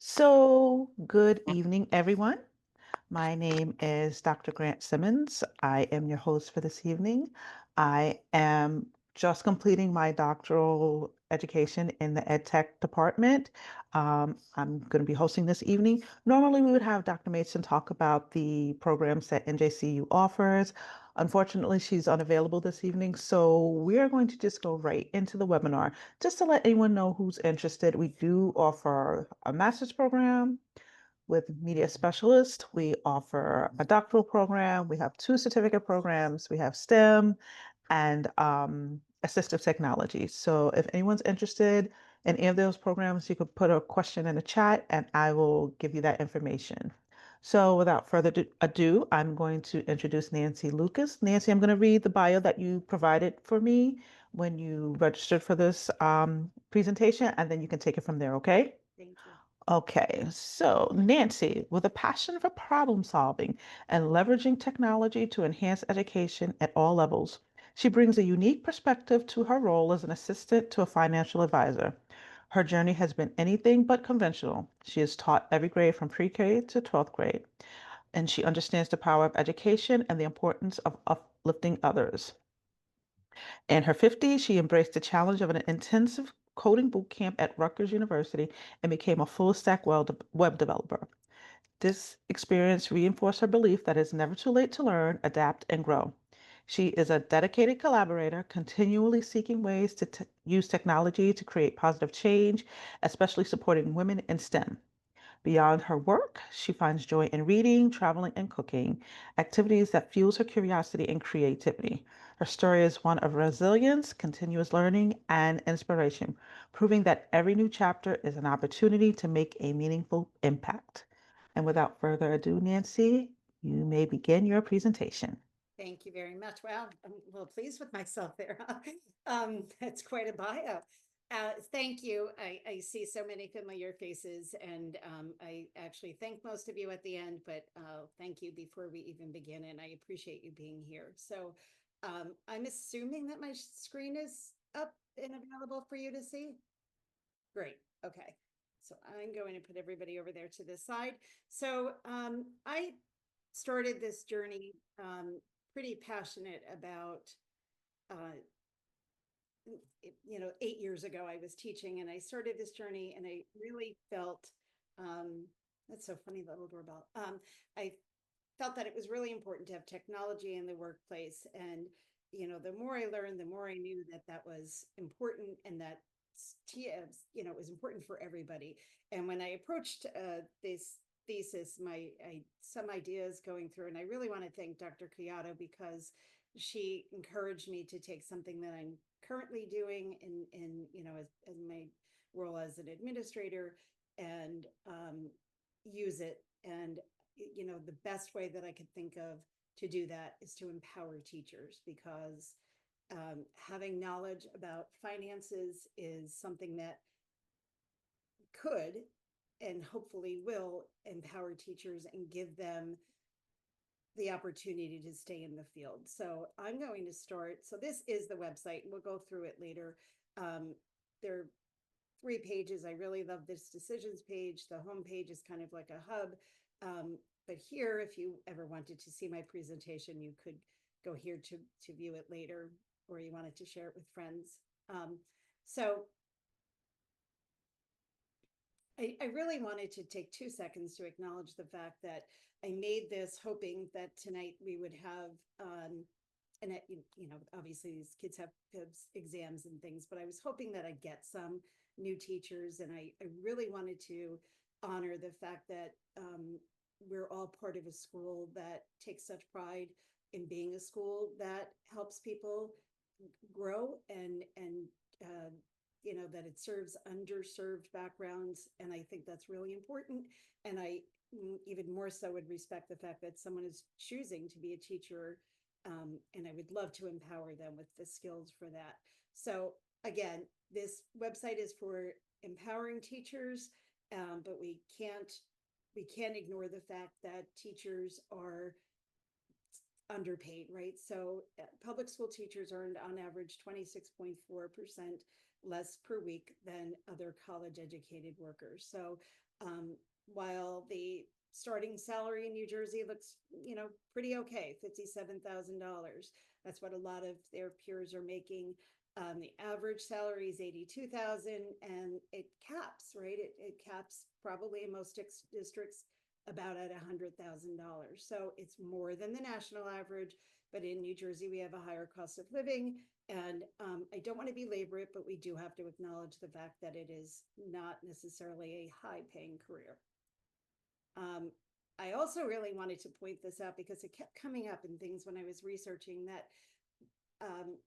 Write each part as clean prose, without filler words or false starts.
So, good evening, everyone. My name is Dr. Grant Simmons. I am your host for this evening. I am just completing my doctoral education in the ed tech department. I'm going to be hosting this evening. Normally, we would have Dr. Mason talk about the programs that NJCU offers. Unfortunately, she's unavailable this evening, so we are going to just go right into the webinar. Just to let anyone know who's interested, we do offer a master's program with media specialist. We offer a doctoral program. We have two certificate programs. We have STEM and assistive technology. So if anyone's interested in any of those programs, you could put a question in the chat and I will give you that information. So without further ado, I'm going to introduce Nancy Lucas. Nancy, I'm going to read the bio that you provided for me when you registered for this presentation, and then you can take it from there, okay? Thank you. Okay, so Nancy, with a passion for problem solving and leveraging technology to enhance education at all levels, she brings a unique perspective to her role as an assistant to a financial advisor. Her journey has been anything but conventional. She has taught every grade from pre-K to 12th grade, and she understands the power of education and the importance of uplifting others. In her 50s, she embraced the challenge of an intensive coding boot camp at Rutgers University and became a full stack web developer. This experience reinforced her belief that it's never too late to learn, adapt, and grow. She is a dedicated collaborator, continually seeking ways to use technology to create positive change, especially supporting women in STEM. Beyond her work, she finds joy in reading, traveling, and cooking, activities that fuels her curiosity and creativity. Her story is one of resilience, continuous learning, and inspiration, proving that every new chapter is an opportunity to make a meaningful impact. And without further ado, Nancy, you may begin your presentation. Thank you very much. Well, I'm a little pleased with myself there. It's quite a bio. Thank you. I see so many familiar faces, and I actually thank most of you at the end, but thank you before we even begin, and I appreciate you being here. So I'm assuming that my screen is up and available for you to see. Great. Okay. So I'm going to put everybody over there to this side. So I started this journey pretty passionate about, uh, 8 years ago, I was teaching and I started this journey and I really felt, um, that's so funny, the little doorbell. I felt that it was really important to have technology in the workplace. And, the more I learned, the more I knew that that was important and that it was important for everybody. And when I approached this thesis, some ideas going through, and I really want to thank Dr. Kyoto because she encouraged me to take something that I'm currently doing as my role as an administrator and use it. And the best way that I could think of to do that is to empower teachers because having knowledge about finances is something that could and hopefully will empower teachers and give them the opportunity to stay in the field. So I'm going to start. So this is the website. We'll go through it later. There are 3 pages. I really love this decisions page. The home page is kind of like a hub. But here, if you ever wanted to see my presentation, you could go here to view it later, or you wanted to share it with friends. So I really wanted to take 2 seconds to acknowledge the fact that I made this hoping that tonight we would have, obviously these kids have exams and things, but I was hoping that I'd get some new teachers. And I really wanted to honor the fact that we're all part of a school that takes such pride in being a school that helps people grow and uh, that it serves underserved backgrounds. And I think that's really important. And I even more so would respect the fact that someone is choosing to be a teacher. And I would love to empower them with the skills for that. So again, this website is for empowering teachers, but we can't ignore the fact that teachers are underpaid, right? So public school teachers earned on average 26.4% less per week than other college educated workers. So Um, while the starting salary in New Jersey looks, pretty okay, $57,000. That's what a lot of their peers are making. The average salary is 82,000, and it caps, right? It caps probably in most districts about at $100,000. So it's more than the national average, but in New Jersey, we have a higher cost of living. And I don't want to belabor it, but we do have to acknowledge the fact that it is not necessarily a high paying career. Um, I also really wanted to point this out because it kept coming up in things when I was researching that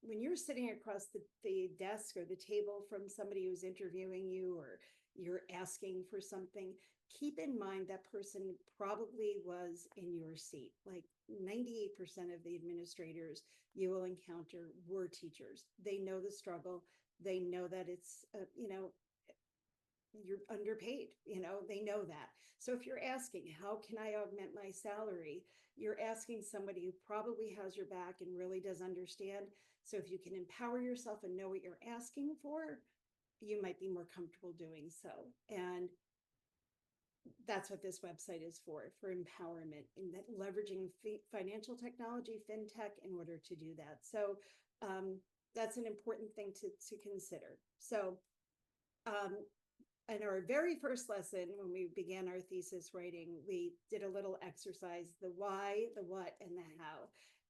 when you're sitting across the desk or the table from somebody who's interviewing you, or you're asking for something, keep in mind that person probably was in your seat. Like 98% of the administrators you will encounter were teachers. They know the struggle. They know that it's, you're underpaid, they know that. So if you're asking, how can I augment my salary? You're asking somebody who probably has your back and really does understand. So if you can empower yourself and know what you're asking for, you might be more comfortable doing so. And that's what this website is for empowerment and that leveraging financial technology, FinTech, in order to do that. So that's an important thing to consider. So um, in our very first lesson, when we began our thesis writing, we did a little exercise, the why, the what, and the how.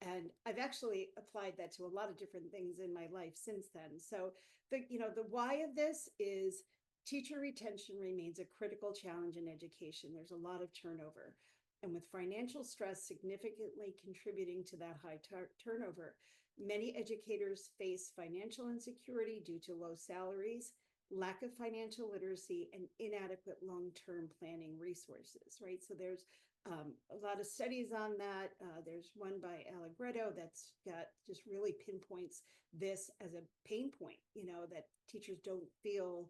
And I've actually applied that to a lot of different things in my life since then. So the why of this is teacher retention remains a critical challenge in education. There's a lot of turnover. And with financial stress significantly contributing to that high turnover, many educators face financial insecurity due to low salaries, lack of financial literacy, and inadequate long-term planning resources, right? So there's a lot of studies on that. There's one by Allegretto that's got just really pinpoints this as a pain point, that teachers don't feel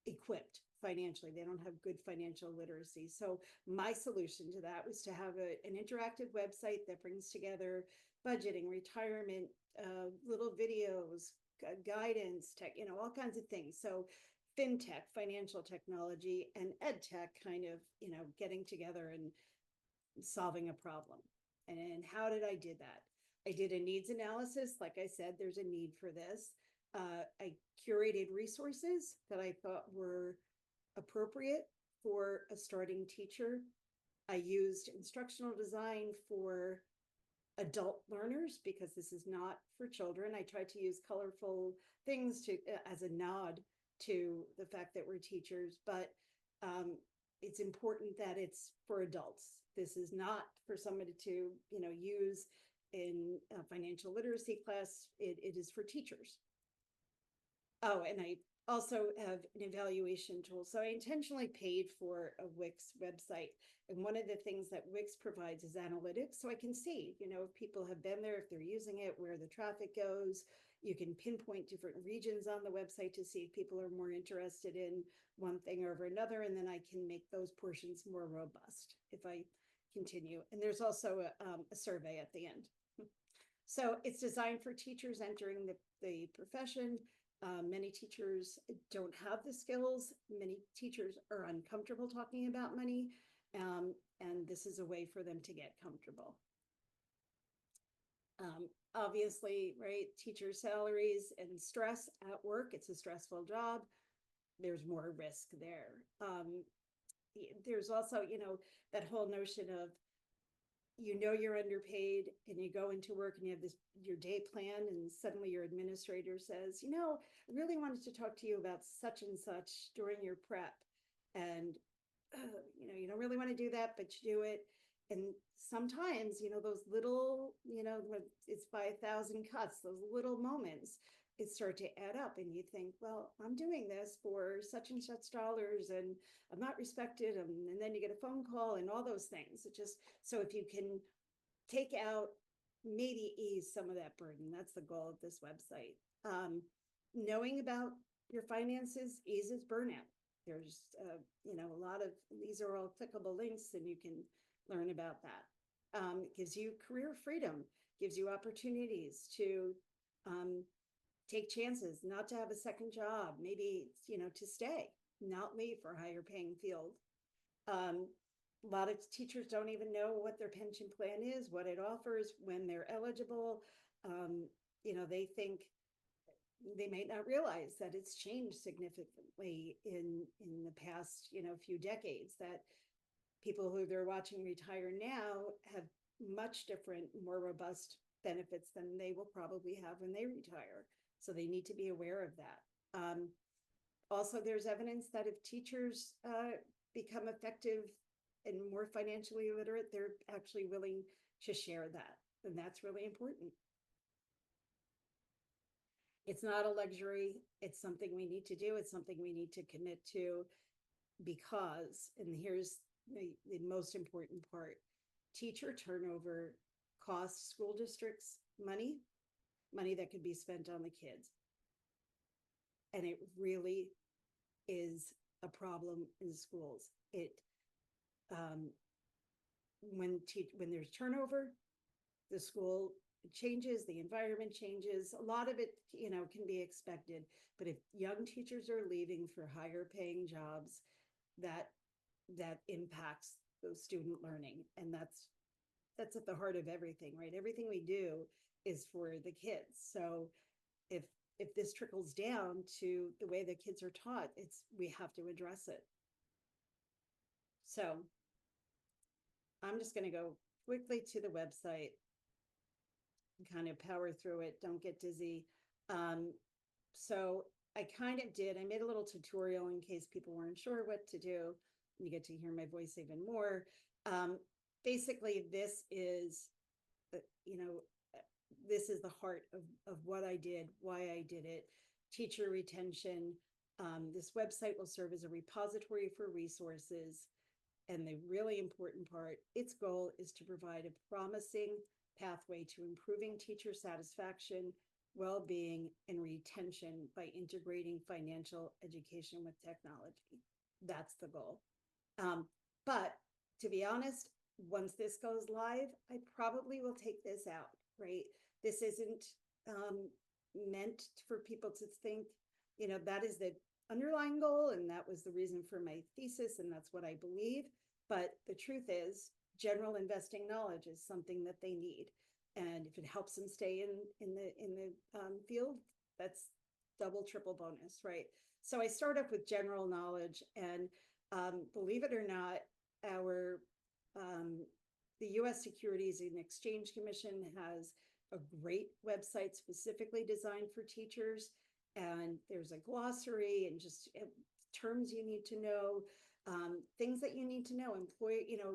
equipped financially. They don't have good financial literacy. So my solution to that was to have an interactive website that brings together budgeting, retirement, little videos, guidance, tech, all kinds of things. So FinTech, financial technology, and EdTech kind of, getting together and solving a problem. And how did I do that? I did a needs analysis. Like I said, there's a need for this. I curated resources that I thought were appropriate for a starting teacher. I used instructional design for adult learners because this is not for children. I tried to use colorful things to as a nod to the fact that we're teachers, but it's important that it's for adults. This is not for somebody to use in a financial literacy class. It is for teachers. Oh, and I also have an evaluation tool. So I intentionally paid for a Wix website. And one of the things that Wix provides is analytics. So I can see, if people have been there, if they're using it, where the traffic goes. You can pinpoint different regions on the website to see if people are more interested in one thing over another. And then I can make those portions more robust if I continue. And there's also a survey at the end. So it's designed for teachers entering the profession. Many teachers don't have the skills. Many teachers are uncomfortable talking about money. And this is a way for them to get comfortable. Obviously, right, teacher salaries and stress at work, it's a stressful job. There's more risk there. There's also, that whole notion of you're underpaid and you go into work and you have your day plan, and suddenly your administrator says, I really wanted to talk to you about such and such during your prep. And you don't really want to do that, but you do it. And sometimes, those little, it's by 1,000 cuts, those little moments, it start to add up, and you think, well, I'm doing this for such and such dollars and I'm not respected. And then you get a phone call and all those things. It just, so if you can take out, maybe ease some of that burden, that's the goal of this website. Knowing about your finances eases burnout. There's, a lot of, these are all clickable links and you can learn about that. It gives you career freedom, gives you opportunities to take chances, not to have a second job, maybe, to stay. not leave for a higher paying field. Um, a lot of teachers don't even know what their pension plan is, what it offers, when they're eligible. Um, they think they might not realize that it's changed significantly in the past, few decades, that people who they're watching retire now have much different, more robust benefits than they will probably have when they retire. So they need to be aware of that. Also, there's evidence that if teachers become effective and more financially literate, they're actually willing to share that. And that's really important. It's not a luxury. It's something we need to do. It's something we need to commit to because, and here's the most important part, teacher turnover costs school districts money that could be spent on the kids. And it really is a problem in schools. It um, when there's turnover, the school changes, the environment changes. A lot of it, can be expected. But if young teachers are leaving for higher paying jobs, that that impacts the student learning, and that's at the heart of everything, right? Everything we do is for the kids. So if this trickles down to the way the kids are taught, we have to address it. So I'm just going to go quickly to the website and kind of power through it. Don't get dizzy. Um, so I kind of did. I made a little tutorial in case people weren't sure what to do. You get to hear my voice even more. Um, Basically, uh, you know, this is the heart of what I did, why I did it. Teacher retention. This website will serve as a repository for resources. And the really important part, its goal is to provide a promising pathway to improving teacher satisfaction, well-being, and retention by integrating financial education with technology. That's the goal. But to be honest, once this goes live, I probably will take this out, right? This isn't meant for people to think, that is the underlying goal, and that was the reason for my thesis, and that's what I believe. But the truth is, general investing knowledge is something that they need, and if it helps them stay in the field, that's double, triple bonus, right? So I start up with general knowledge, and believe it or not, our the U.S. Securities and Exchange Commission has a great website specifically designed for teachers, and there's a glossary and just terms you need to know, things that you need to know,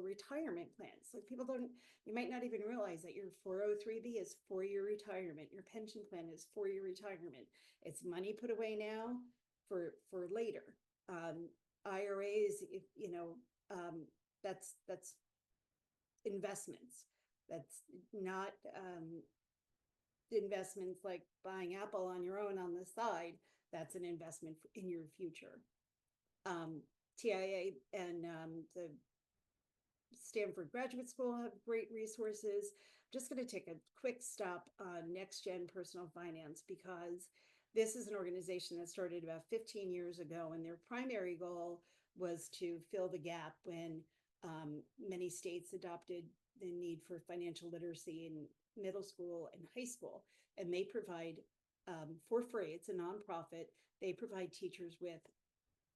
retirement plans. Like people don't, you might not even realize that your 403b is for your retirement. Your pension plan is for your retirement. It's money put away now for later. IRAs, that's investments. That's not investments like buying Apple on your own on the side. That's an investment in your future. TIA and the Stanford Graduate School have great resources. I'm just going to take a quick stop on Next Gen Personal Finance because this is an organization that started about 15 years ago, and their primary goal was to fill the gap when many states adopted the need for financial literacy in middle school and high school. And they provide, for free, it's a nonprofit, they provide teachers with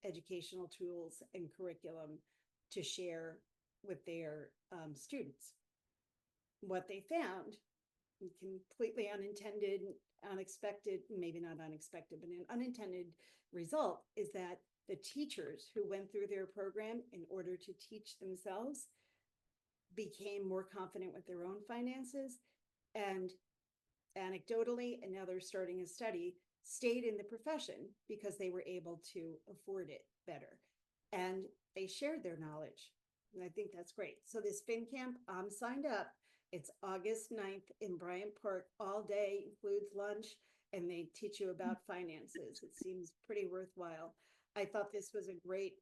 educational tools and curriculum to share with their students. What they found, completely unintended, unexpected, maybe not unexpected, but an unintended result is that the teachers who went through their program in order to teach themselves became more confident with their own finances, and anecdotally, and now they're starting a study, stayed in the profession because they were able to afford it better. And they shared their knowledge. And I think that's great. So this FinCamp, I'm signed up. It's August 9th in Bryant Park, all day, includes lunch, and they teach you about finances. It seems pretty worthwhile. I thought this was a great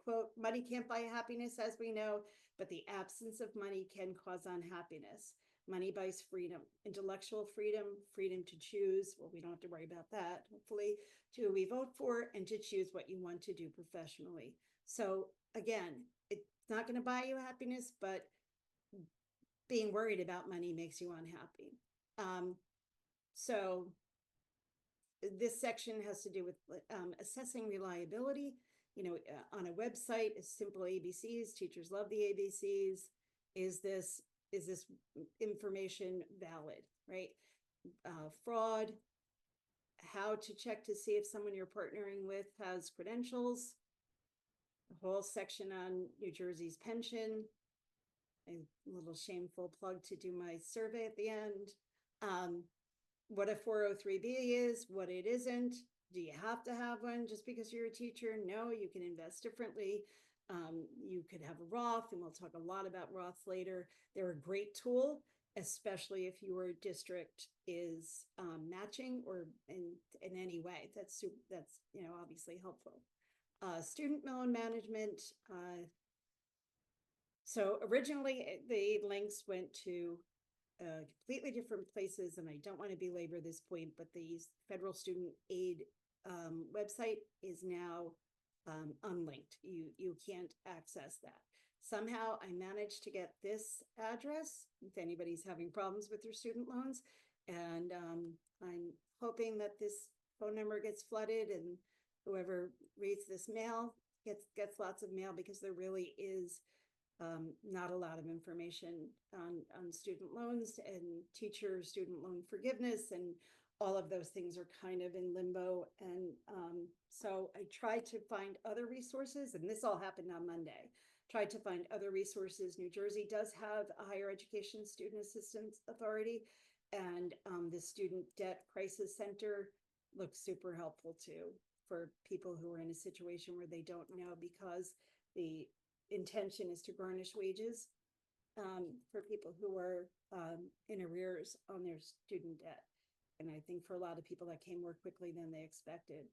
quote. Money can't buy happiness, as we know, but the absence of money can cause unhappiness. Money buys freedom, intellectual freedom, freedom to choose. Well, we don't have to worry about that, hopefully, to who we vote for and to choose what you want to do professionally. So again, it's not going to buy you happiness, but being worried about money makes you unhappy. So this section has to do with assessing reliability. On a website, it's simple ABCs. Teachers love the ABCs. Is this information valid, right? Fraud, how to check to see if someone you're partnering with has credentials, a whole section on New Jersey's pension, a little shameful plug to do my survey at the end. What a 403B is, what it isn't. Do you have to have one just because you're a teacher? No, you can invest differently. You could have a Roth, and we'll talk a lot about Roths later. They're a great tool, especially if your district is matching or in any way. That's obviously helpful. Student loan management. So originally the links went to completely different places, and I don't want to belabor this point, but the federal student aid website is now unlinked. You can't access that. Somehow I managed to get this address if anybody's having problems with their student loans, and I'm hoping that this phone number gets flooded and whoever reads this mail gets lots of mail, because there really is not a lot of information on student loans and teacher student loan forgiveness, and all of those things are kind of in limbo. And so I tried to find other resources, and this all happened on Monday. Tried to find other resources. New Jersey does have a higher education student assistance authority, and the Student Debt Crisis Center looks super helpful too for people who are in a situation where they don't know, because the intention is to garnish wages for people who are in arrears on their student debt. And I think for a lot of people that came more quickly than they expected.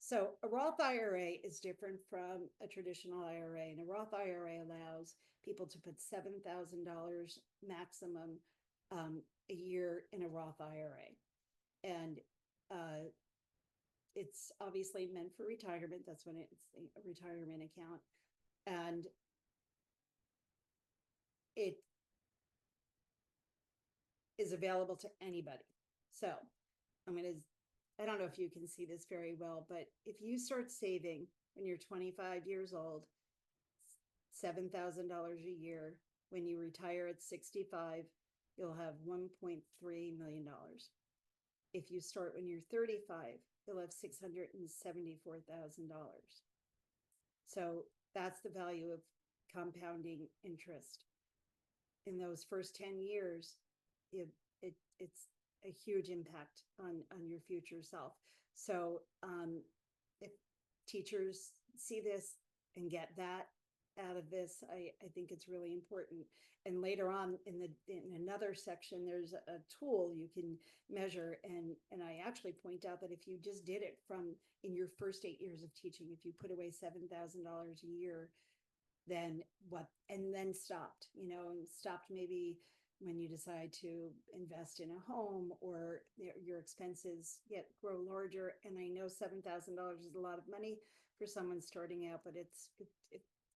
So a Roth IRA is different from a traditional IRA, and a Roth IRA allows people to put $7,000 maximum a year in a Roth IRA. And it's obviously meant for retirement. That's when it's a retirement account. And it is available to anybody. So I don't know if you can see this very well, but if you start saving when you're 25 years old, $7,000 a year, when you retire at 65, you'll have $1.3 million. If you start when you're 35, you'll have $674,000. So that's the value of compounding interest. In those first 10 years, it's a huge impact on your future self. So if teachers see this and get that out of this, I think it's really important. And later on in another section, there's a tool you can measure, and I actually point out that if you just did it from in your first 8 years of teaching, if you put away $7,000 a year, then what, and then stopped, and stopped maybe when you decide to invest in a home, or your expenses grow larger. And I know $7,000 is a lot of money for someone starting out, but if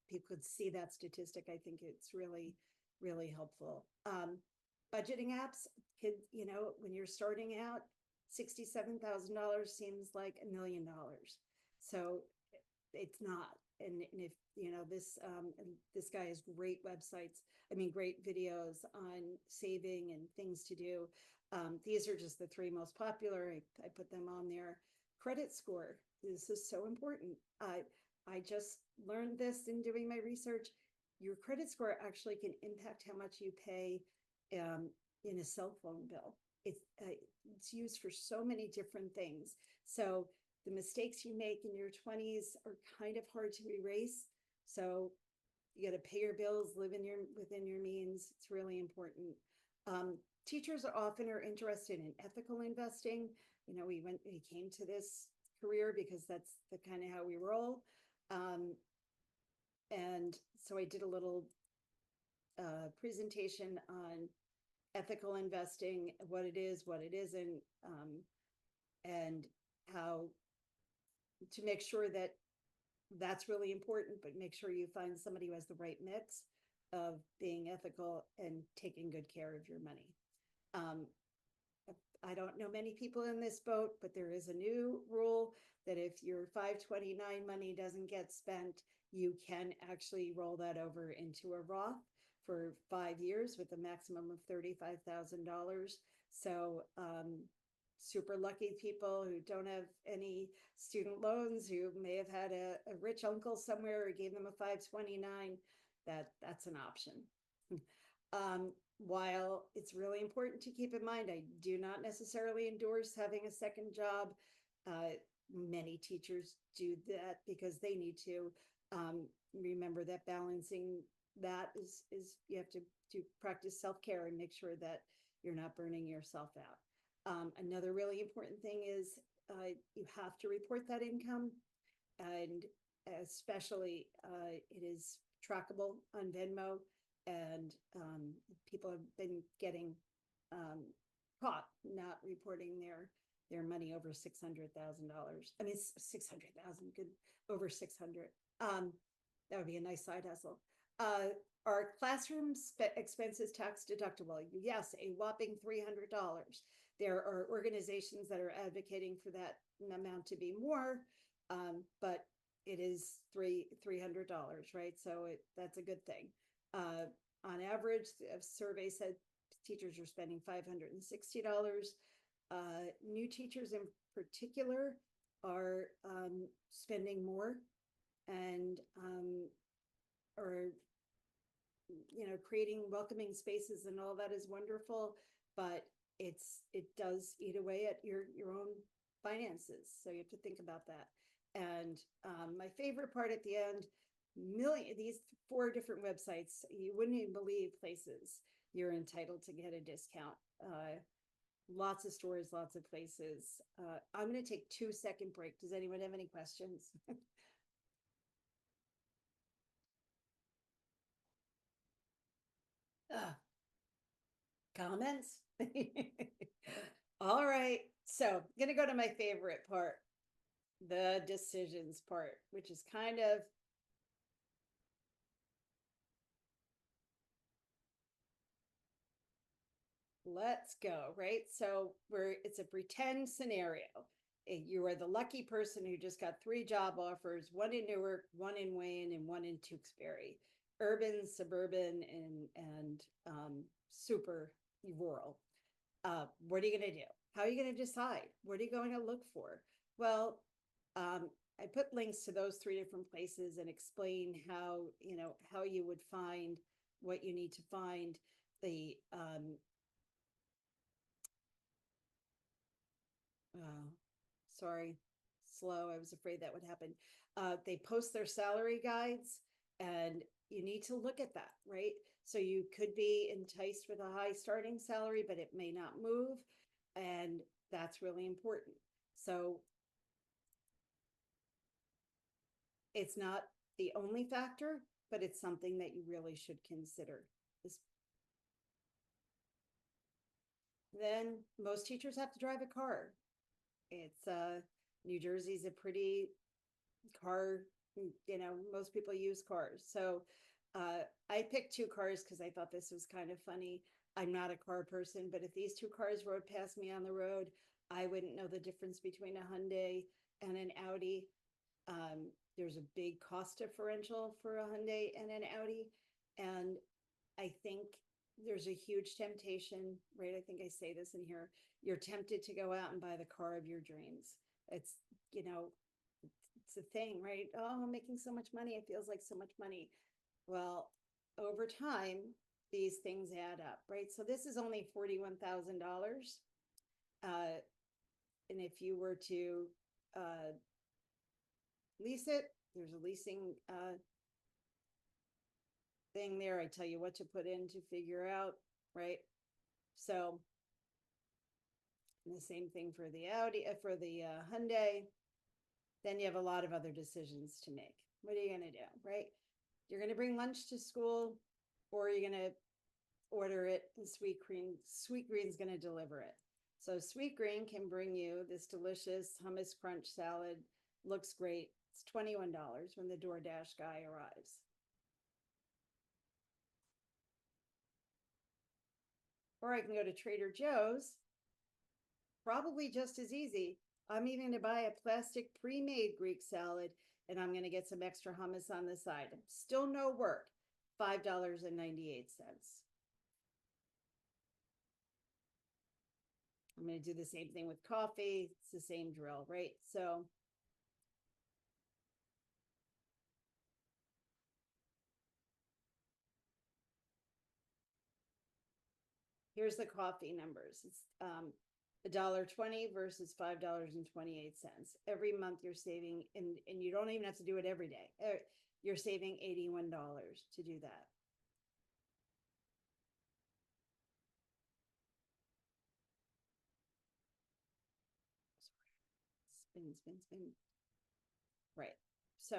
people could see that statistic, I think it's really, really helpful. Budgeting apps, when you're starting out, $67,000 seems like $1 million. So it's not. And if this guy has great websites, great videos on saving and things to do. These are just the 3 most popular. I put them on there. Credit score, this is so important. I just learned this in doing my research. Your credit score actually can impact how much you pay in a cell phone bill. It's used for so many different things. So the mistakes you make in your 20s are kind of hard to erase. So you got to pay your bills, live within your means. It's really important. Teachers are often interested in ethical investing. We came to this career because that's the kind of how we roll. And so I did a little presentation on ethical investing, what it is, what it isn't, and how to make sure that that's really important, but make sure you find somebody who has the right mix of being ethical and taking good care of your money. Um, I don't know many people in this boat, but there is a new rule that if your 529 money doesn't get spent, you can actually roll that over into a Roth for 5 years with a maximum of $35,000. So, super lucky people who don't have any student loans, who may have had a rich uncle somewhere who gave them a 529, that's an option. While it's really important to keep in mind, I do not necessarily endorse having a second job. Many teachers do that because they need to. Remember that balancing that is you have to practice self-care and make sure that you're not burning yourself out. Another really important thing is you have to report that income, and especially it is trackable on Venmo, and people have been getting caught not reporting their money over $600,000. I mean, 600,000, good, over 600. That would be a nice side hustle. Are classroom expenses tax deductible? Yes, a whopping $300. There are organizations that are advocating for that amount to be more, but it is $300, right? So that's a good thing. On average, a survey said teachers are spending $560. New teachers in particular are spending more, and are creating welcoming spaces, and all that is wonderful, but it does eat away at your own finances, so you have to think about that. And my favorite part at the end, these 4 different websites, you wouldn't even believe places you're entitled to get a discount. Lots of stores, lots of places. I'm going to take 2-second break. Does anyone have any questions? Comments? All right. So I'm going to go to my favorite part, the decisions part, which is kind of, let's go, right? So it's a pretend scenario. You are the lucky person who just got 3 job offers, one in Newark, one in Wayne, and one in Tewksbury. Urban, suburban, and super rural. What are you going to do? How are you going to decide? What are you going to look for? Well, I put links to those 3 different places and explain how you would find what you need to find. The sorry, slow. I was afraid that would happen. They post their salary guides, and you need to look at that, right? So you could be enticed with a high starting salary, but it may not move. And that's really important. So it's not the only factor, but it's something that you really should consider. Then most teachers have to drive a car. It's New Jersey's a pretty car, most people use cars. So I picked 2 cars because I thought this was kind of funny. I'm not a car person, but if these 2 cars rode past me on the road, I wouldn't know the difference between a Hyundai and an Audi. There's a big cost differential for a Hyundai and an Audi. And I think there's a huge temptation, right? I think I say this in here. You're tempted to go out and buy the car of your dreams. It's, it's a thing, right? Oh, I'm making so much money. It feels like so much money. Well, over time, these things add up, right? So this is only $41,000. And if you were to lease it, there's a leasing thing there. I tell you what to put in to figure out, right? So the same thing for the Audi, for the Hyundai. Then you have a lot of other decisions to make. What are you going to do, right? You're going to bring lunch to school, or you're going to order it, and Sweet Green's going to deliver it. So Sweet Green can bring you this delicious hummus crunch salad. Looks great. It's $21 when the DoorDash guy arrives. Or I can go to Trader Joe's, probably just as easy. I'm even going to buy a plastic pre-made Greek salad, and I'm going to get some extra hummus on the side. Still no work, $5.98. I'm going to do the same thing with coffee. It's the same drill, right? So here's the coffee numbers. It's $1.20 versus $5.28. Every month you're saving, and you don't even have to do it every day. You're saving $81 to do that. Spin. Right. So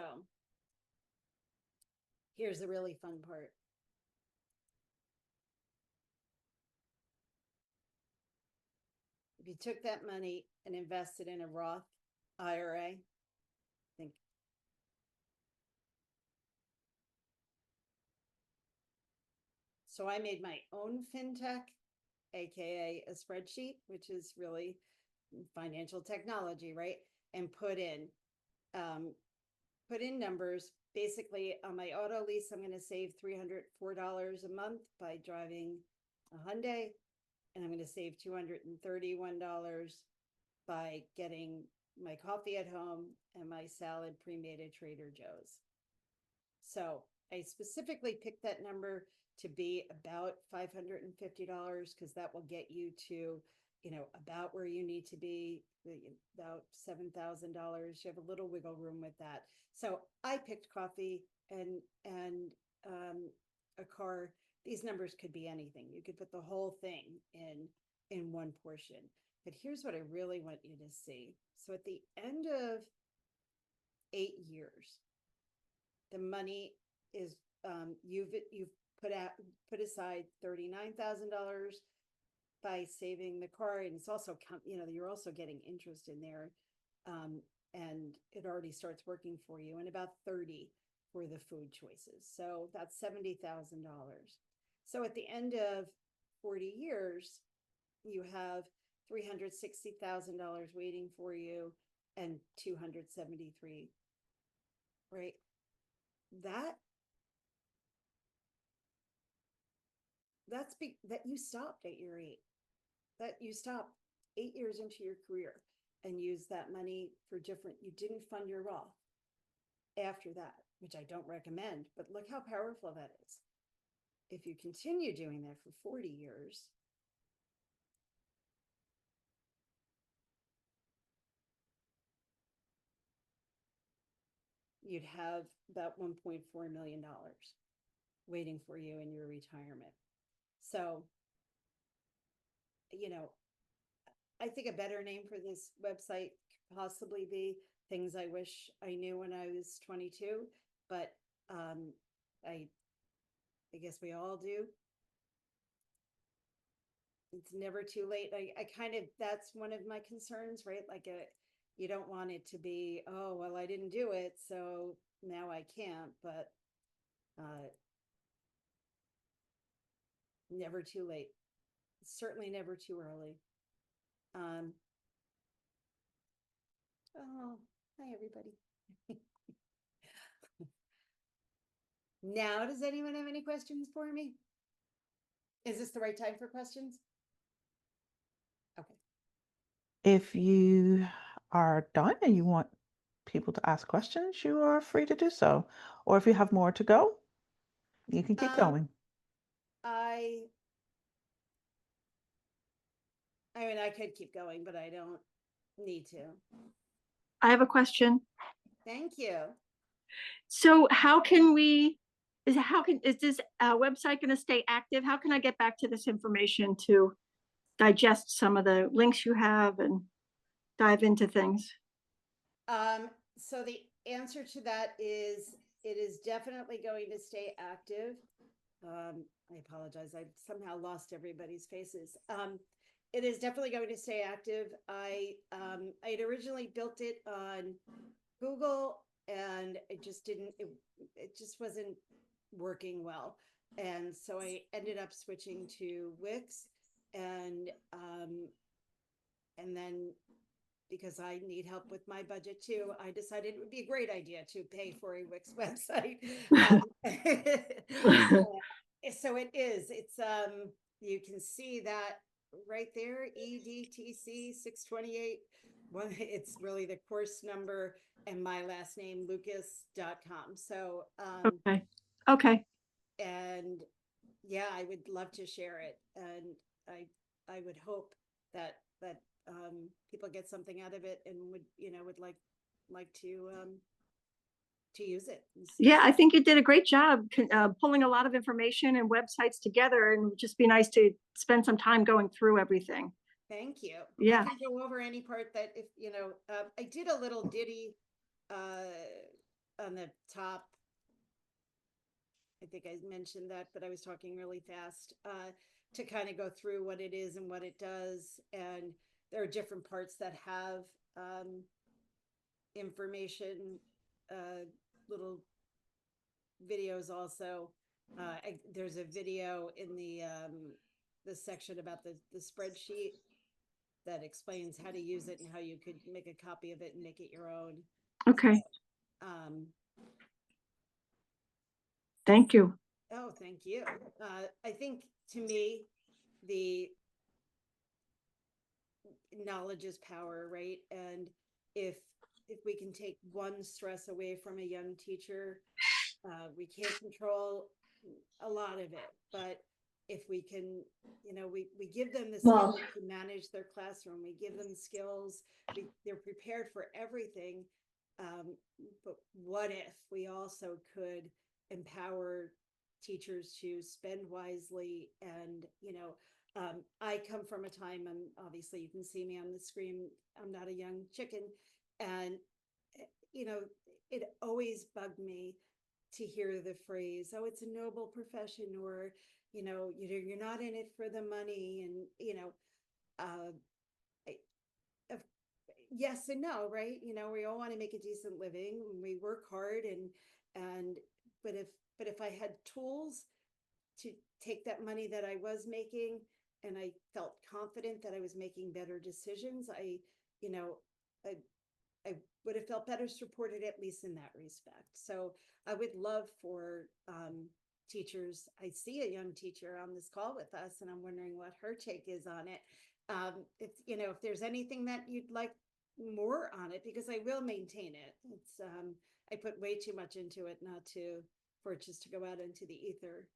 here's the really fun part. If you took that money and invested in a Roth IRA, think so I made my own FinTech, aka a spreadsheet, which is really financial technology, right? And put in numbers. Basically, on my auto lease, I'm going to save $304 a month by driving a Hyundai, and I'm going to save $231 by getting my coffee at home and my salad pre-made at Trader Joe's. So I specifically picked that number to be about $550 because that will get you to, about where you need to be, about $7,000. You have a little wiggle room with that. So I picked coffee and a car. These numbers could be anything. You could put the whole thing in one portion. But here's what I really want you to see. So at the end of 8 years, the money is you've put aside $39,000 by saving the car, and it's also you're also getting interest in there, and it already starts working for you, and about 30 for the food choices. So that's $70,000. So at the end of 40 years, you have $360,000 waiting for you and 273, right? That you stopped at year 8. That you stopped 8 years into your career and used that money for different. You didn't fund your Roth after that, which I don't recommend, but look how powerful that is. If you continue doing that for 40 years, you'd have about $1.4 million waiting for you in your retirement. So, I think a better name for this website could possibly be Things I Wish I Knew When I Was 22, but I guess we all do. It's never too late. I kind of, that's one of my concerns, right? Like you don't want it to be, oh, well, I didn't do it, so now I can't, but never too late. Certainly never too early. Oh, hi, everybody. Now, does anyone have any questions for me? Is this the right time for questions? Okay. If you are done and you want people to ask questions, you are free to do so. Or if you have more to go, you can keep going. I mean, I could keep going, but I don't need to. I have a question. Thank you. So is this website going to stay active? How can I get back to this information to digest some of the links you have and dive into things? So the answer to that is it is definitely going to stay active. I apologize. I've somehow lost everybody's faces. It is definitely going to stay active. I had originally built it on Google, and it just didn't. It just wasn't working well, and so I ended up switching to Wix, and then because I need help with my budget too, I decided it would be a great idea to pay for a Wix website. So it is. It's you can see that right there, EDTC 628. Well, it's really the course number and my last name, Lukas.com. So Okay. Okay. and yeah, I would love to share it. And I would hope that people get something out of it and would like to use it. Yeah, I think you did a great job pulling a lot of information and websites together, and it would just be nice to spend some time going through everything. Thank you. Yeah. I can go over any part that if I did a little ditty on the top. I think I mentioned that, but I was talking really fast to kind of go through what it is and what it does. And there are different parts that have information, little videos also. There's a video in the section about the spreadsheet that explains how to use it and how you could make a copy of it and make it your own. Okay. Um, Thank you. oh, thank you. I think to me, the knowledge is power, right? And if we can take one stress away from a young teacher, we can't control a lot of it, but if we can, we give them the skills to manage their classroom, we give them skills, they're prepared for everything. But what if we also could empower teachers to spend wisely? And I come from a time, and obviously you can see me on the screen, I'm not a young chicken, and it always bugged me to hear the phrase, "Oh, it's a noble profession," or you're not in it for the money, and uh, I, yes and no, right? We all want to make a decent living, and we work hard, and but if I had tools to take that money that I was making, and I felt confident that I was making better decisions, you know, I, I would have felt better supported, at least in that respect. So I would love for teachers. I see a young teacher on this call with us, and I'm wondering what her take is on it. If there's anything that you'd like more on it, because I will maintain it. It's I put way too much into it, not to for it just to go out into the ether.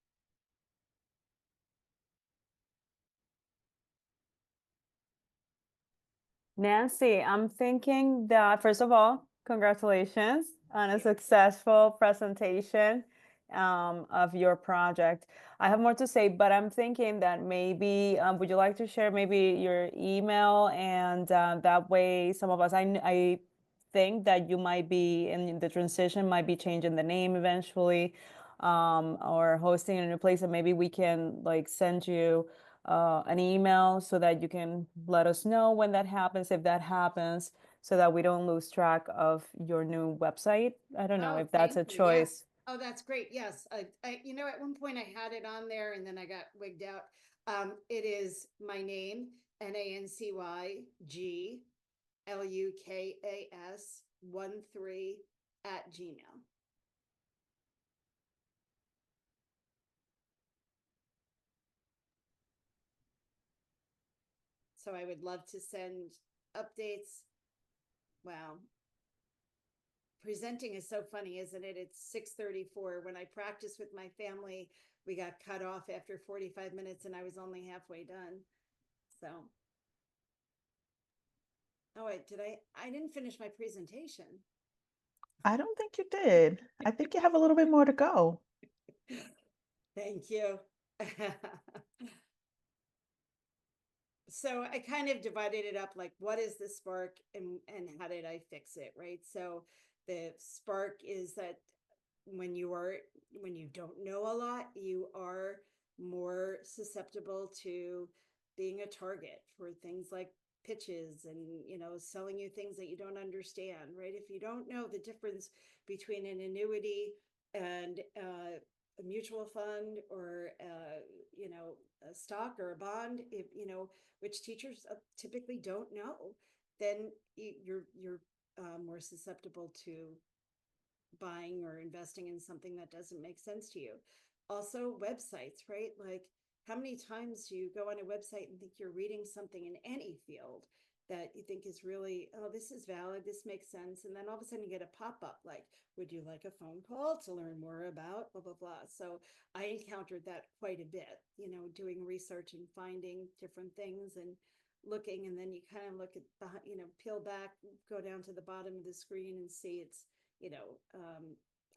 Nancy, I'm thinking that, first of all, congratulations on a successful presentation of your project. I have more to say, but I'm thinking that maybe, would you like to share maybe your email, and that way some of us, I think that you might be in the transition, might be changing the name eventually, or hosting in a new place, and maybe we can send you an email so that you can let us know when that happens, if that happens, so that we don't lose track of your new website. I don't know if that's a choice. Oh, that's great. Yes. At one point I had it on there and then I got wigged out. It is my name, NANCYGLUKAS 13 @gmail. So I would love to send updates. Wow. Presenting is so funny, isn't it? It's 6:34. When I practiced with my family, we got cut off after 45 minutes and I was only halfway done. So, oh, I didn't finish my presentation. I don't think you did. I think you have a little bit more to go. Thank you. So I kind of divided it up, like, what is the spark and how did I fix it, right? So the spark is that when you don't know a lot, you are more susceptible to being a target for things like pitches and, selling you things that you don't understand, right? If you don't know the difference between an annuity and a mutual fund or, a stock or a bond, if, which teachers typically don't know, then you're more susceptible to buying or investing in something that doesn't make sense to you. Also, websites, right? Like, how many times do you go on a website and think you're reading something in any field that you think is really, oh, this is valid, this makes sense. And then all of a sudden you get a pop-up like, would you like a phone call to learn more about blah, blah, blah. So I encountered that quite a bit, doing research and finding different things and looking. And then you kind of look at, peel back, go down to the bottom of the screen and see it's,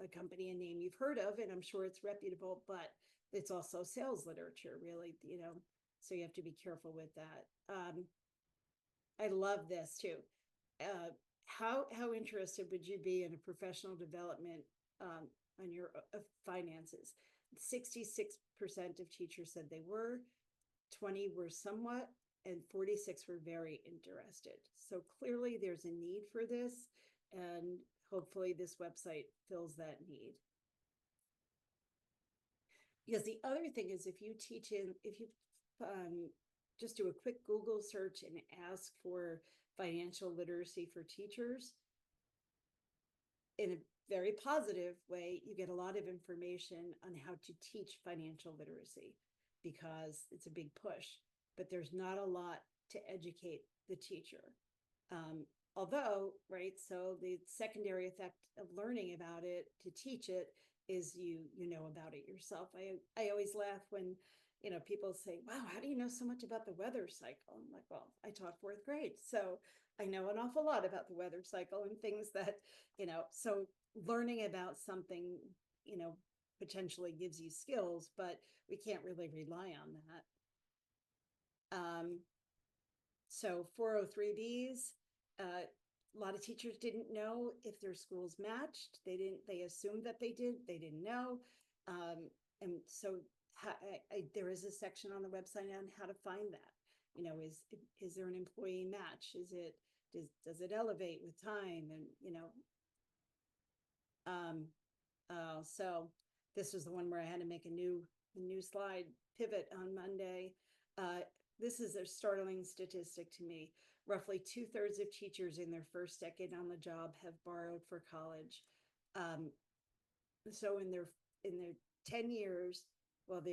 a company, a name you've heard of, and I'm sure it's reputable, but it's also sales literature, really, so you have to be careful with that. I love this too. How interested would you be in a professional development on your finances? 66% of teachers said they were, 20 were somewhat, and 46 were very interested. So clearly there's a need for this, and hopefully this website fills that need. Because the other thing is, if you just do a quick Google search and ask for financial literacy for teachers, in a very positive way, you get a lot of information on how to teach financial literacy, because it's a big push, but there's not a lot to educate the teacher. Although, right, so the secondary effect of learning about it to teach it is you know about it yourself. I always laugh when, people say, wow, how do you know so much about the weather cycle? I'm like, well, I taught fourth grade, so I know an awful lot about the weather cycle and things that, so learning about something, potentially gives you skills, but we can't really rely on that. So 403Bs, a lot of teachers didn't know if their schools matched. They assumed that they didn't know. And so there is a section on the website on how to find that. Is there an employee match? Does it elevate with time? And, so this was the one where I had to make a new slide pivot on Monday. This is a startling statistic to me. Roughly 2/3 of teachers in their first decade on the job have borrowed for college. So in their 10 years, while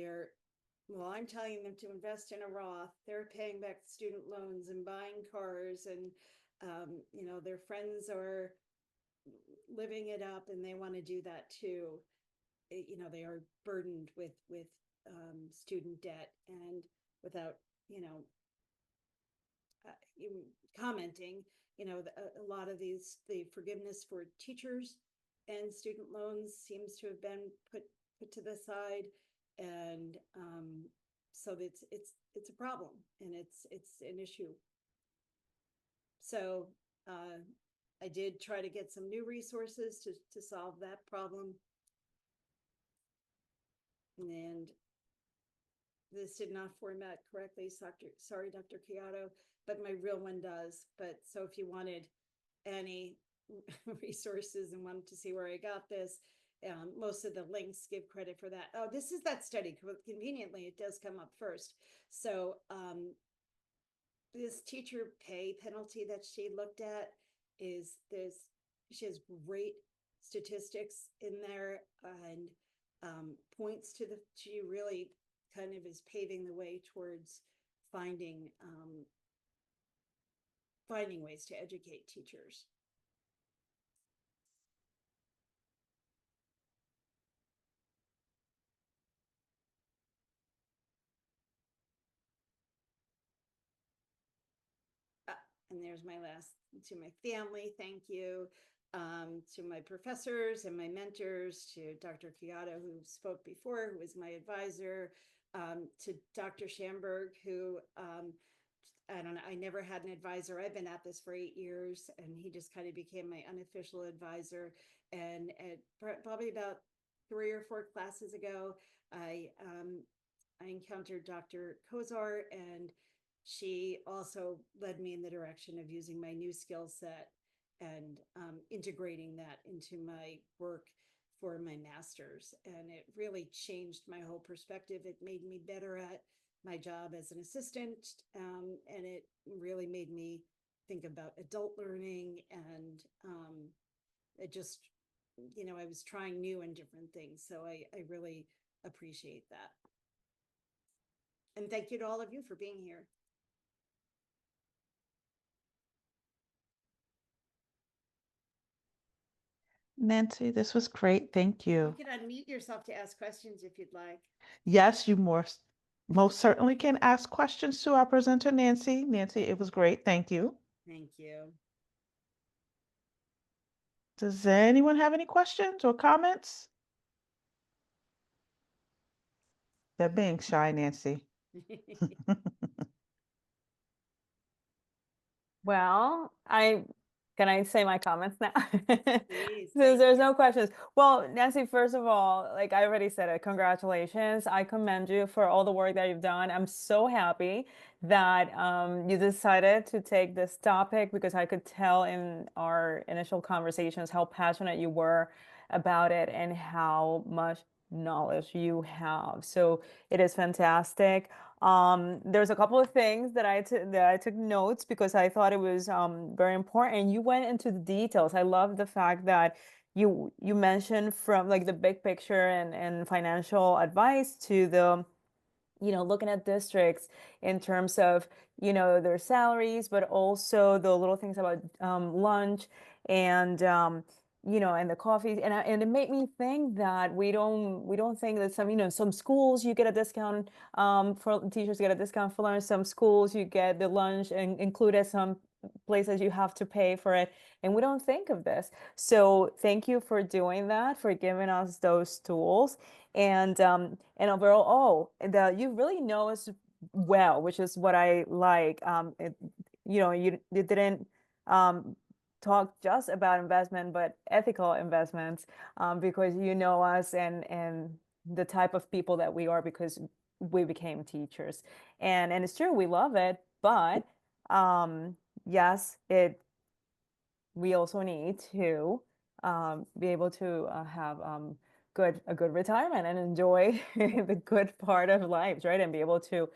I'm telling them to invest in a Roth, they're paying back student loans and buying cars, and their friends are living it up and they want to do that too. They are burdened with student debt, and without commenting, a lot of the forgiveness for teachers and student loans seems to have been put to the side, and so it's a problem, and it's an issue. So I did try to get some new resources to solve that problem, and this did not format correctly. Sorry, Dr. Chiato, but my real one does. But so if you wanted any resources and wanted to see where I got this, most of the links give credit for that. Oh, this is that study. Conveniently, it does come up first. So this teacher pay penalty that she looked at she has great statistics in there, and points to she really kind of is paving the way towards finding ways to educate teachers. And there's my last, to my family, thank you. To my professors and my mentors, to Dr. Chiato, who spoke before, who was my advisor, to Dr. Schamberg, who, I don't know, I never had an advisor. I've been at this for 8 years, and he just kind of became my unofficial advisor. And at probably about 3 or 4 classes ago, I I encountered Dr. Kozar, and she also led me in the direction of using my new skill set and integrating that into my work for my master's. And it really changed my whole perspective. It made me better at my job as an assistant, and it really made me think about adult learning. And it just, I was trying new and different things. So I really appreciate that. And thank you to all of you for being here. Nancy, this was great. Thank You you. can unmute yourself to ask questions if you'd like. Yes, you most certainly can ask questions to our presenter, Nancy. Nancy, it was great. Thank you. Thank you. Does anyone have any questions or comments? They're being shy, Nancy. Well, can I say my comments now? Please, Since thank there's you. no questions. Well, Nancy, first of all, like I already said it, congratulations. I commend you for all the work that you've done. I'm so happy that you decided to take this topic because I could tell in our initial conversations how passionate you were about it and how much knowledge you have. So it is fantastic. There's a couple of things that I took notes because I thought it was very important. You went into the details. I love the fact that you mentioned from like the big picture and financial advice to the looking at districts in terms of, their salaries, but also the little things about lunch and, and the coffee. And it made me think that we don't think that some schools you get a discount for teachers get a discount for lunch. Some schools you get the lunch and included, some places you have to pay for it. And we don't think of this. So thank you for doing that, for giving us those tools. And overall, you really know us well, which is what I like. You didn't talk just about investment, but ethical investments, because you know us and the type of people that we are because we became teachers. And it's true, we love it, but yes, we also need to be able to have a good retirement and enjoy the good part of life, right? And be able to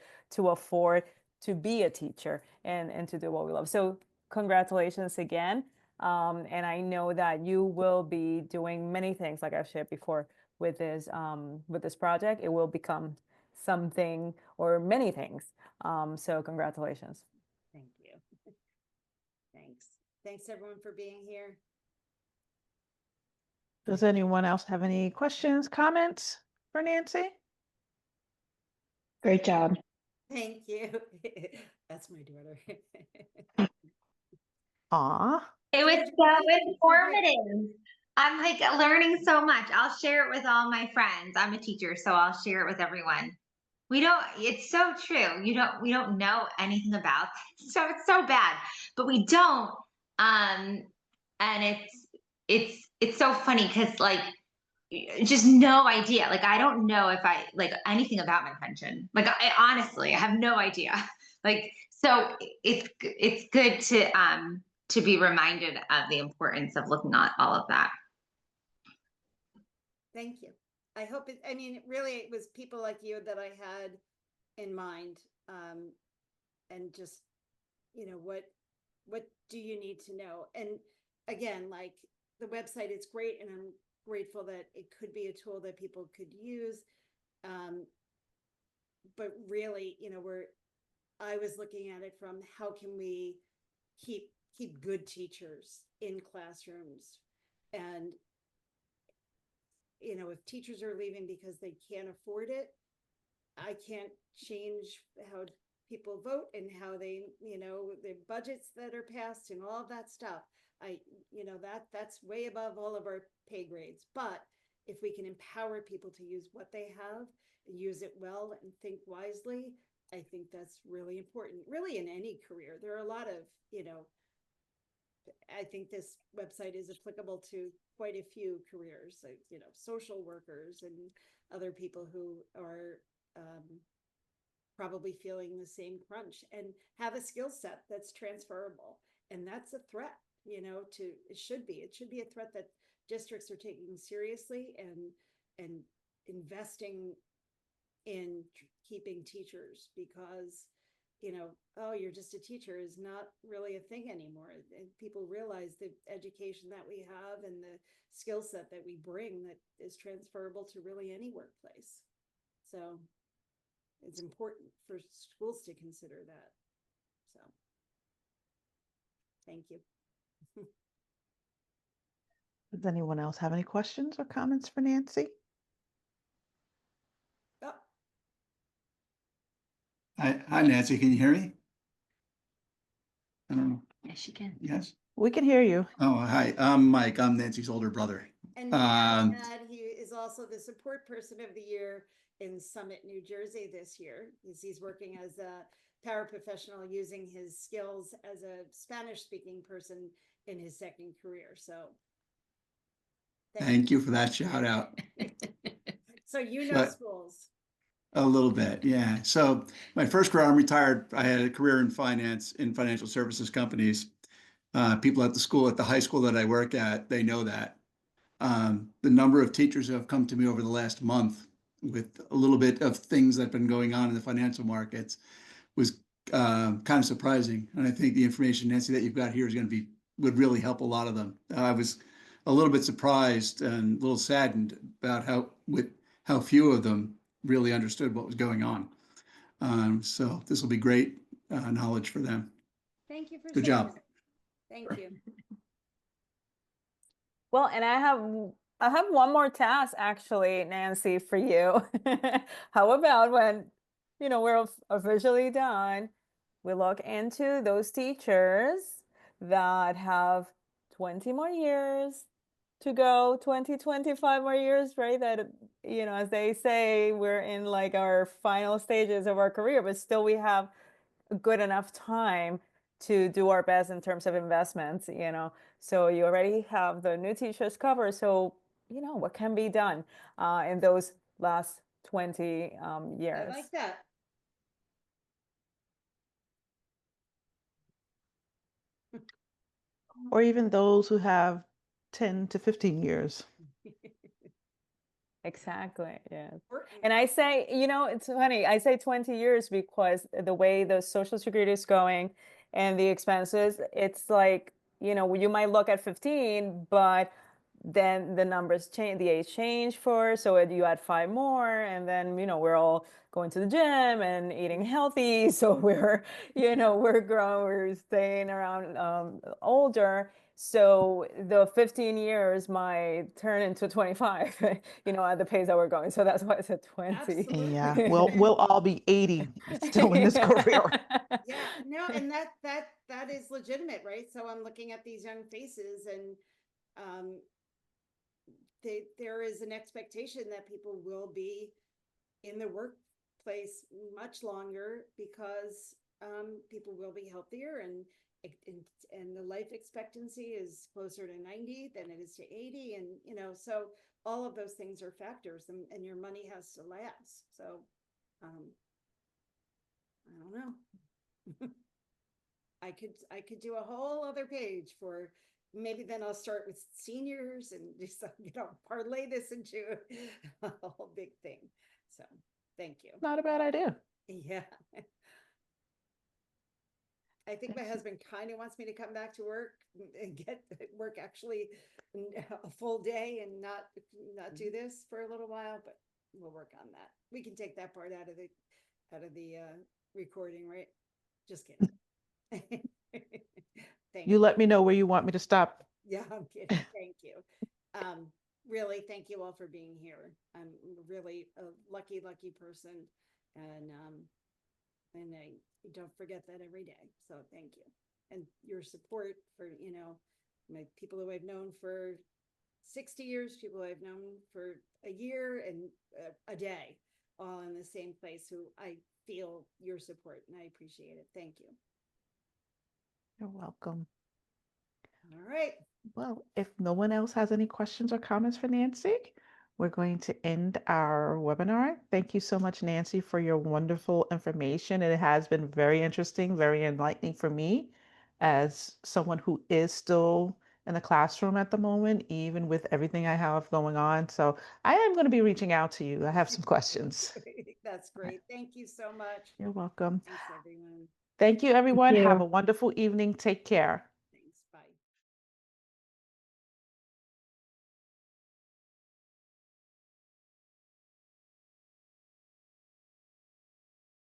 afford to be a teacher and to do what we love. So congratulations again. And I know that you will be doing many things, like I've shared before, with this project. It will become something or many things. So congratulations. Thank you. Thanks. Thanks everyone for being here. Does anyone else have any questions, comments for Nancy? Great job. Thank you. That's my daughter. Aw. It was Georgia, so thank you so great. informative. I'm like learning so much. I'll share it with all my friends. I'm a teacher, so I'll share it with everyone. It's so true. We don't know anything about this. So it's so bad, but we don't. And it's so funny because like just no idea. Like I don't know if I like anything about my pension. Like I honestly I have no idea. Like so it's good to be reminded of the importance of looking at all of that. Thank you. I hope it, I mean, really, it was people like you that I had in mind. And just, what do you need to know? And again, like the website is great, and I'm grateful that it could be a tool that people could use. But really, I was looking at it from how can we keep good teachers in classrooms. And if teachers are leaving because they can't afford it, I can't change how people vote and how they, the budgets that are passed and all of that stuff. That's way above all of our pay grades. But if we can empower people to use what they have and use it well and think wisely, I think that's really important. Really, in any career, there are a lot of, I think this website is applicable to quite a few careers, like, social workers and other people who are probably feeling the same crunch and have a skill set that's transferable. And that's a threat, you know, it should be a threat that districts are taking seriously and investing in keeping teachers, because, you know, oh, you're just a teacher is not really a thing anymore. And people realize the education that we have and the skill set that we bring that is transferable to really any workplace. So it's important for schools to consider that. So thank you. Does anyone else have any questions or comments for Nancy? Oh, Hi, Nancy, can you hear me? I don't know. Yes, you can. Yes? We can hear you. Oh, hi, I'm Mike. I'm Nancy's older brother. and he is also the support person of the year in Summit, New Jersey this year. He's working as a paraprofessional using his skills as a Spanish speaking person in his second career. So Thank you for that shout out. So you know But- schools. A little bit, yeah. So my first career, I'm retired. I had a career in finance, in financial services companies. People at the school, at the high school that I work at, they know that. The number of teachers who have come to me over the last month with a little bit of things that have been going on in the financial markets was kind of surprising. And I think the information, Nancy, that you've got here is going to would really help a lot of them. I was a little bit surprised and a little saddened about how few of them really understood what was going on. So this will be great knowledge for them. Thank you for Good saying job. that. Thank you. Well, and I have one more task actually, Nancy, for you. How about when, you know, we're officially done, we look into those teachers that have 20 more years to go, 20, 25 more years, right? That, you know, as they say, we're in like our final stages of our career, but still we have a good enough time to do our best in terms of investments, you know. So you already have the new teachers covered. So, you know, what can be done in those last 20 years? I like that. Or even those who have 10 to 15 years. Exactly, yes. Important. And I say, you know, it's funny, I say 20 years because the way the Social Security is going and the expenses, it's like, you know, you might look at 15, but then the numbers change, the age change so you add 5 more, and then, you know, we're all going to the gym and eating healthy. So we're, you know, we're growing, we're staying around older. So the 15 years might turn into 25, you know, at the pace that we're going. So that's why I said 20. Absolutely. Yeah, we'll all be 80 still in this career. Yeah, no, and that is legitimate, right? So I'm looking at these young faces, and there is an expectation that people will be in the workplace much longer because people will be healthier, and the life expectancy is closer to 90 than it is to 80, and you know, so all of those things are factors, and your money has to last. So I don't know. I could do a whole other page for, maybe then I'll start with seniors and just, you know, parlay this into a whole big thing. So thank you. Not a bad idea. Yeah. I think my husband kind of wants me to come back to work and get work actually a full day and not do this for a little while, but we'll work on that. We can take that part out of the recording, right? Just kidding. Thank You let me know where you want me to stop. Yeah, I'm kidding. Thank you. Really, thank you all for being here. I'm really a lucky person, and I don't forget that every day. So thank you, and your support for, you know, my people who I've known for 60 years, people I've known for a year and a day, all in the same place. Who I feel your support, and I appreciate it. Thank you. You're welcome. All right. Well, if no one else has any questions or comments for Nancy, we're going to end our webinar. Thank you so much, Nancy, for your wonderful information. It has been very interesting, very enlightening for me as someone who is still in the classroom at the moment, even with everything I have going on. So I am going to be reaching out to you. I have some questions. That's great. Thank you so much. You're welcome. Thanks, everyone. Thank you, everyone. Have you. a wonderful evening. Take care.